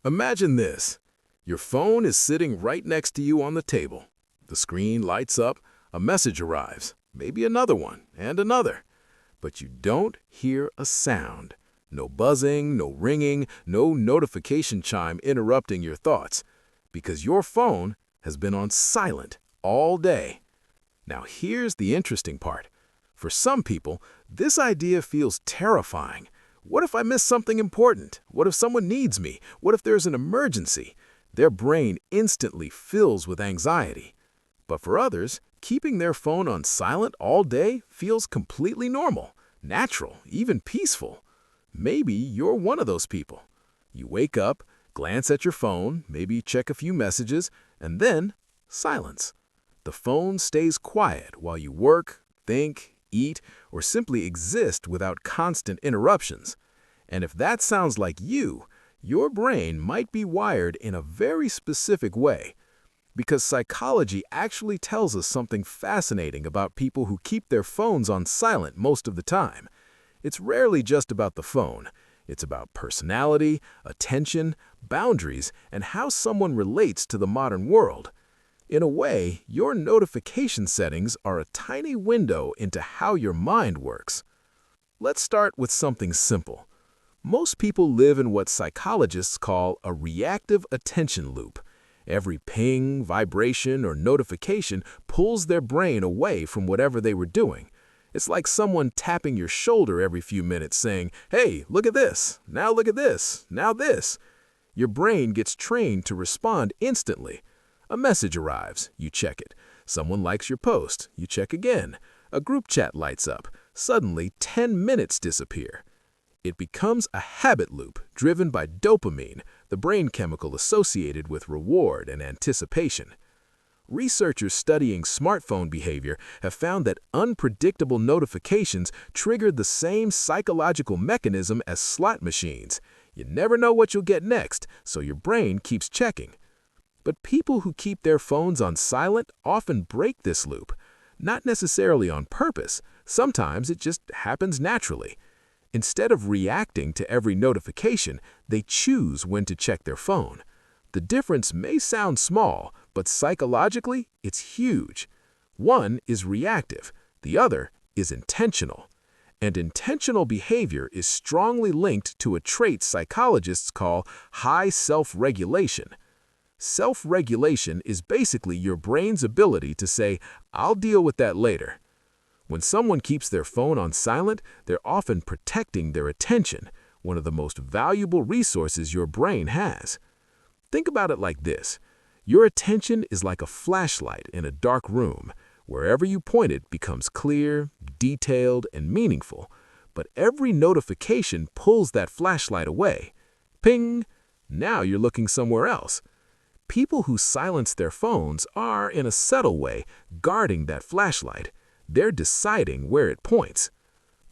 Imagine this. Your phone is sitting right next to you on the table. The screen lights up, a message arrives, maybe another one, and another. But you don't hear a sound. No buzzing, no ringing, no notification chime interrupting your thoughts, because your phone has been on silent all day. Now here's the interesting part. For some people, this idea feels terrifying. What if I miss something important? What if someone needs me? What if there's an emergency? Their brain instantly fills with anxiety. But for others, keeping their phone on silent all day feels completely normal, natural, even peaceful. Maybe you're one of those people. You wake up, glance at your phone, maybe check a few messages, and then silence. The phone stays quiet while you work, think, eat, or simply exist without constant interruptions. And if that sounds like you, your brain might be wired in a very specific way. Because psychology actually tells us something fascinating about people who keep their phones on silent most of the time. It's rarely just about the phone. It's about personality, attention, boundaries, and how someone relates to the modern world. In a way, your notification settings are a tiny window into how your mind works. Let's start with something simple. Most people live in what psychologists call a reactive attention loop. Every ping, vibration, or notification pulls their brain away from whatever they were doing. It's like someone tapping your shoulder every few minutes saying, "Hey, look at this. Now look at this. Now this." Your brain gets trained to respond instantly. A message arrives, you check it. Someone likes your post, you check again. A group chat lights up. Suddenly, 10 minutes disappear. It becomes a habit loop driven by dopamine, the brain chemical associated with reward and anticipation. Researchers studying smartphone behavior have found that unpredictable notifications trigger the same psychological mechanism as slot machines. You never know what you'll get next, so your brain keeps checking. But people who keep their phones on silent often break this loop. Not necessarily on purpose, sometimes it just happens naturally. Instead of reacting to every notification, they choose when to check their phone. The difference may sound small, but psychologically, it's huge. One is reactive, the other is intentional. And intentional behavior is strongly linked to a trait psychologists call high self-regulation. Self-regulation is basically your brain's ability to say, "I'll deal with that later." When someone keeps their phone on silent, they're often protecting their attention, one of the most valuable resources your brain has. Think about it like this. Your attention is like a flashlight in a dark room. Wherever you point it becomes clear, detailed, and meaningful. But every notification pulls that flashlight away. Ping! Now you're looking somewhere else. People who silence their phones are, in a subtle way, guarding that flashlight. They're deciding where it points.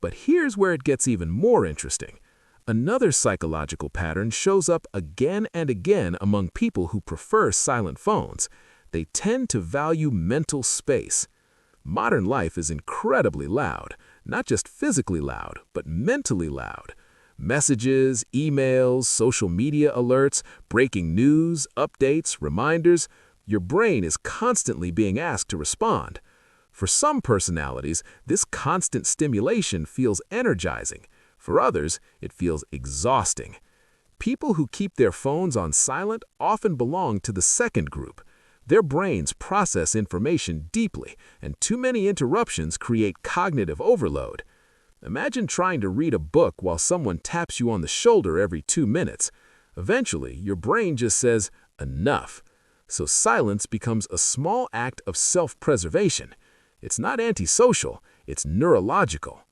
But here's where it gets even more interesting. Another psychological pattern shows up again and again among people who prefer silent phones. They tend to value mental space. Modern life is incredibly loud, not just physically loud, but mentally loud. Messages, emails, social media alerts, breaking news, updates, reminders. Your brain is constantly being asked to respond. For some personalities, this constant stimulation feels energizing. For others, it feels exhausting. People who keep their phones on silent often belong to the second group. Their brains process information deeply, and too many interruptions create cognitive overload. Imagine trying to read a book while someone taps you on the shoulder every 2 minutes. Eventually, your brain just says, "Enough." So silence becomes a small act of self-preservation. It's not antisocial, it's neurological.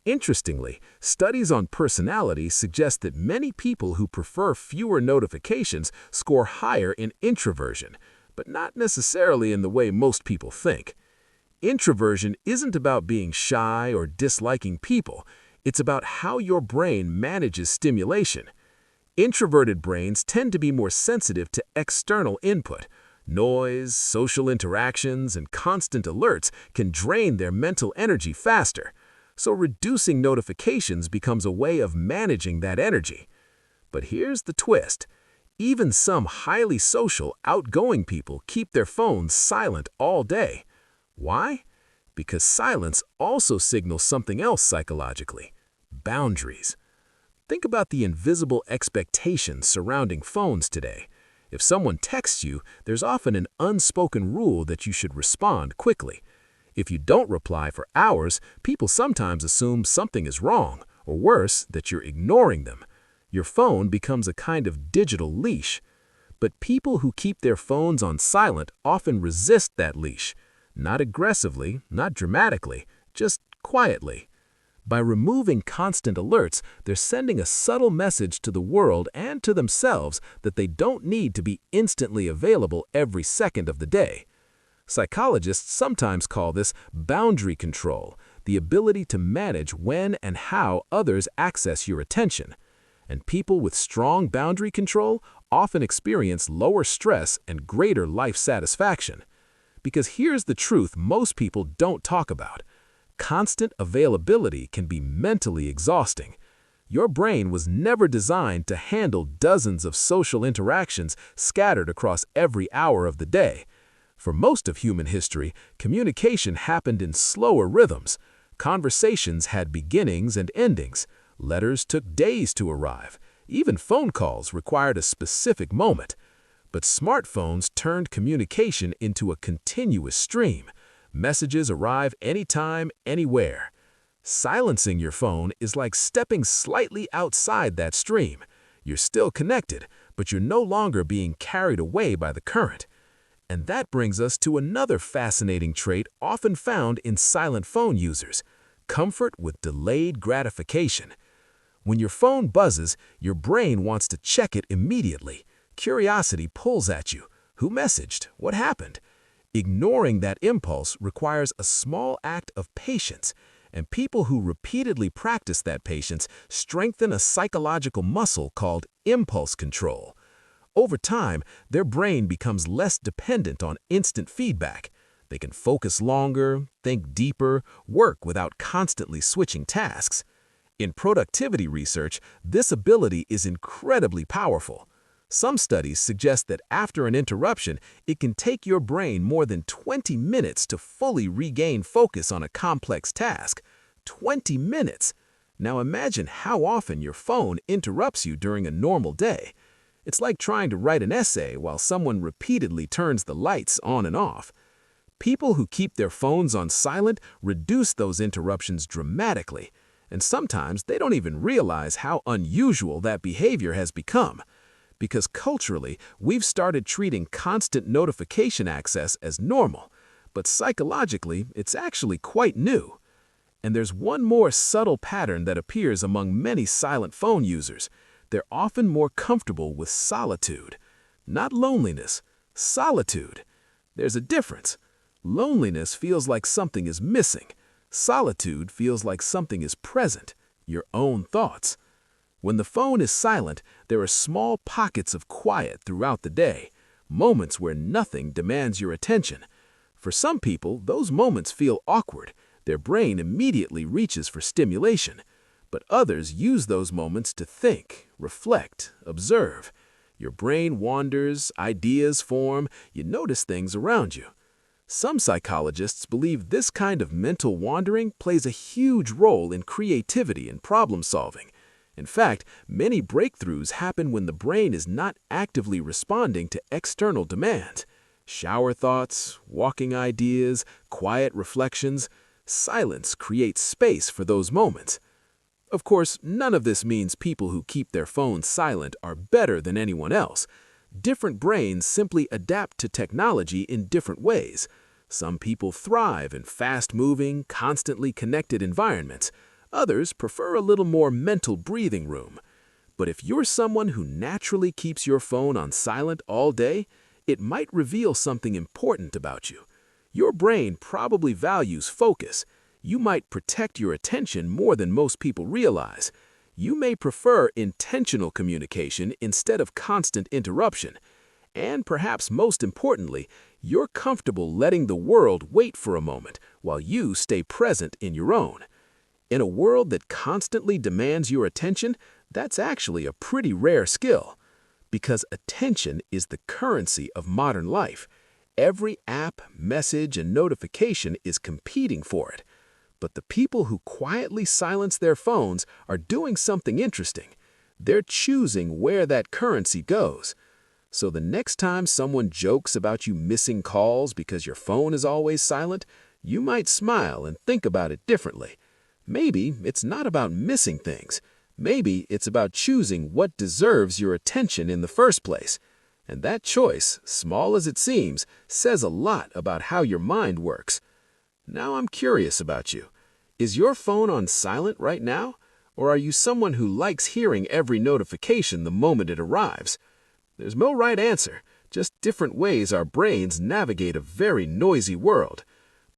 Interestingly, studies on personality suggest that many people who prefer fewer notifications score higher in introversion, but not necessarily in the way most people think. Introversion isn't about being shy or disliking people. It's about how your brain manages stimulation. Introverted brains tend to be more sensitive to external input. Noise, social interactions, and constant alerts can drain their mental energy faster. So reducing notifications becomes a way of managing that energy. But here's the twist. Even some highly social, outgoing people keep their phones silent all day. Why? Because silence also signals something else psychologically: boundaries. Think about the invisible expectations surrounding phones today. If someone texts you, there's often an unspoken rule that you should respond quickly. If you don't reply for hours, people sometimes assume something is wrong, or worse, that you're ignoring them. Your phone becomes a kind of digital leash. But people who keep their phones on silent often resist that leash. Not aggressively, not dramatically, just quietly. By removing constant alerts, they're sending a subtle message to the world and to themselves that they don't need to be instantly available every second of the day. Psychologists sometimes call this boundary control, the ability to manage when and how others access your attention. And people with strong boundary control often experience lower stress and greater life satisfaction. Because here's the truth most people don't talk about. Constant availability can be mentally exhausting. Your brain was never designed to handle dozens of social interactions scattered across every hour of the day. For most of human history, communication happened in slower rhythms. Conversations had beginnings and endings. Letters took days to arrive. Even phone calls required a specific moment. But smartphones turned communication into a continuous stream. Messages arrive anytime, anywhere. Silencing your phone is like stepping slightly outside that stream. You're still connected, but you're no longer being carried away by the current. And that brings us to another fascinating trait often found in silent phone users: comfort with delayed gratification. When your phone buzzes, your brain wants to check it immediately. Curiosity pulls at you. Who messaged? What happened? Ignoring that impulse requires a small act of patience, and people who repeatedly practice that patience strengthen a psychological muscle called impulse control. Over time, their brain becomes less dependent on instant feedback. They can focus longer, think deeper, work without constantly switching tasks. In productivity research, this ability is incredibly powerful. Some studies suggest that after an interruption, it can take your brain more than 20 minutes to fully regain focus on a complex task. 20 minutes! Now imagine how often your phone interrupts you during a normal day. It's like trying to write an essay while someone repeatedly turns the lights on and off. People who keep their phones on silent reduce those interruptions dramatically, and sometimes they don't even realize how unusual that behavior has become. Because culturally, we've started treating constant notification access as normal, but psychologically, it's actually quite new. And there's one more subtle pattern that appears among many silent phone users. They're often more comfortable with solitude. Not loneliness, solitude. There's a difference. Loneliness feels like something is missing. Solitude feels like something is present, your own thoughts. When the phone is silent, there are small pockets of quiet throughout the day, moments where nothing demands your attention. For some people, those moments feel awkward. Their brain immediately reaches for stimulation. But others use those moments to think, reflect, observe. Your brain wanders, ideas form, you notice things around you. Some psychologists believe this kind of mental wandering plays a huge role in creativity and problem solving. In fact, many breakthroughs happen when the brain is not actively responding to external demands. Shower thoughts, walking ideas, quiet reflections. Silence creates space for those moments. Of course, none of this means people who keep their phones silent are better than anyone else. Different brains simply adapt to technology in different ways. Some people thrive in fast-moving, constantly connected environments. Others prefer a little more mental breathing room. But if you're someone who naturally keeps your phone on silent all day, it might reveal something important about you. Your brain probably values focus. You might protect your attention more than most people realize. You may prefer intentional communication instead of constant interruption. And perhaps most importantly, you're comfortable letting the world wait for a moment while you stay present in your own. In a world that constantly demands your attention, that's actually a pretty rare skill. Because attention is the currency of modern life. Every app, message, and notification is competing for it. But the people who quietly silence their phones are doing something interesting. They're choosing where that currency goes. So the next time someone jokes about you missing calls because your phone is always silent, you might smile and think about it differently. Maybe it's not about missing things. Maybe it's about choosing what deserves your attention in the first place. And that choice, small as it seems, says a lot about how your mind works. Now I'm curious about you. Is your phone on silent right now? Or are you someone who likes hearing every notification the moment it arrives? There's no right answer, just different ways our brains navigate a very noisy world.